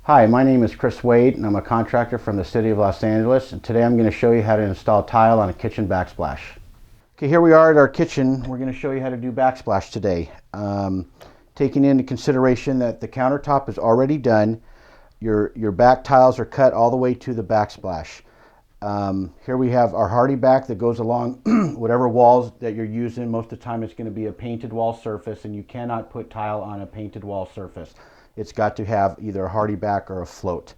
Hi, my name is Chris Wade and I'm a contractor from the city of Los Angeles, and today I'm going to show you how to install tile on a kitchen backsplash. Okay, here we are at our kitchen. We're going to show you how to do backsplash today. Taking into consideration that the countertop is already done, your back tiles are cut all the way to the backsplash. Here we have our hardy back that goes along whatever walls that you're using. Most of the time it's going to be a painted wall surface, and you cannot put tile on a painted wall surface. It's got to have either a hardy back or a float,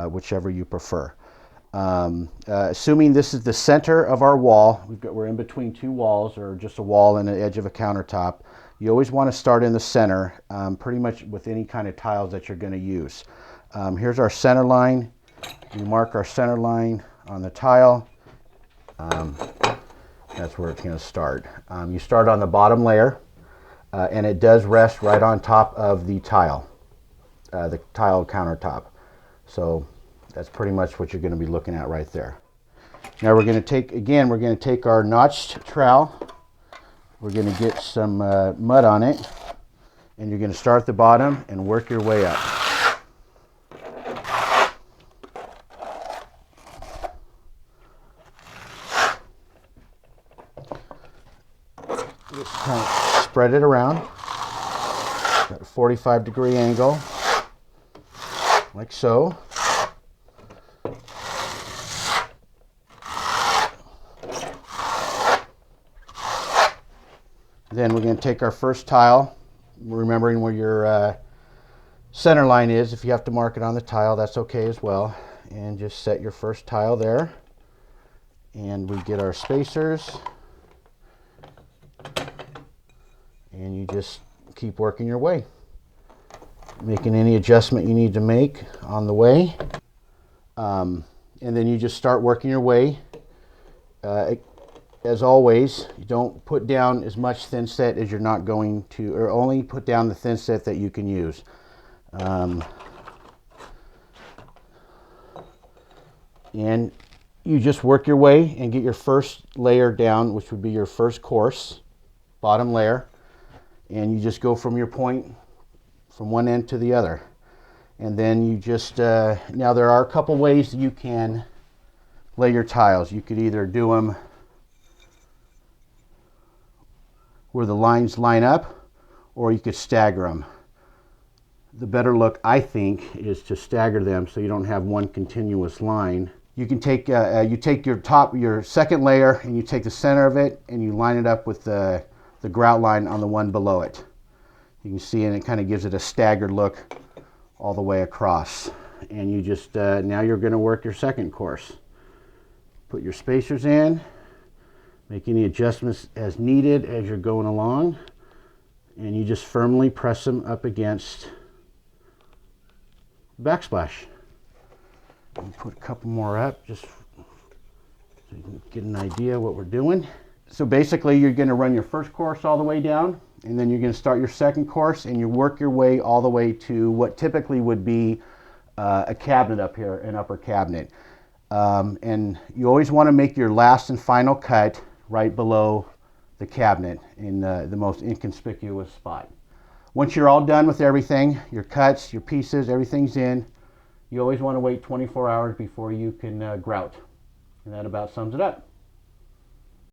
whichever you prefer. Assuming this is the center of our wall, we're in between two walls or just a wall and the edge of a countertop. You always want to start in the center, pretty much with any kind of tiles that you're going to use. Here's our center line. We mark our center line on the tile. That's where it's going to start. You start on the bottom layer, and it does rest right on top of the tile countertop. So that's pretty much what you're going to be looking at right there. Now we're going to take our notched trowel. We're going to get some mud on it, and you're going to start at the bottom and work your way up. Just kind of spread it around at a 45-degree angle, like so. Then we're going to take our first tile, remembering where your center line is. If you have to mark it on the tile, that's okay as well. And just set your first tile there. And we get our spacers. And you just keep working your way, making any adjustment you need to make on the way. And then you just start working your way. As always, you don't put down as much thin set as you're not going to, or only put down the thin set that you can use. And you just work your way and get your first layer down, which would be your first course, bottom layer. And you just go from your point from one end to the other. And then you just, now there are a couple ways you can lay your tiles. You could either do them where the lines line up, or you could stagger them. The better look, I think, is to stagger them so you don't have one continuous line. You can take, you take your second layer, and you take the center of it and you line it up with the grout line on the one below it. You can see, and it kind of gives it a staggered look all the way across. And you just, now you're going to work your second course. Put your spacers in, make any adjustments as needed as you're going along, and you just firmly press them up against the backsplash. And put a couple more up just so you can get an idea what we're doing. So basically you're going to run your first course all the way down, and then you're going to start your second course, and you work your way all the way to what typically would be a cabinet up here, an upper cabinet. And you always want to make your last and final cut right below the cabinet in the most inconspicuous spot. Once you're all done with everything, your cuts, your pieces, everything's in, you always want to wait 24 hours before you can grout. And that about sums it up.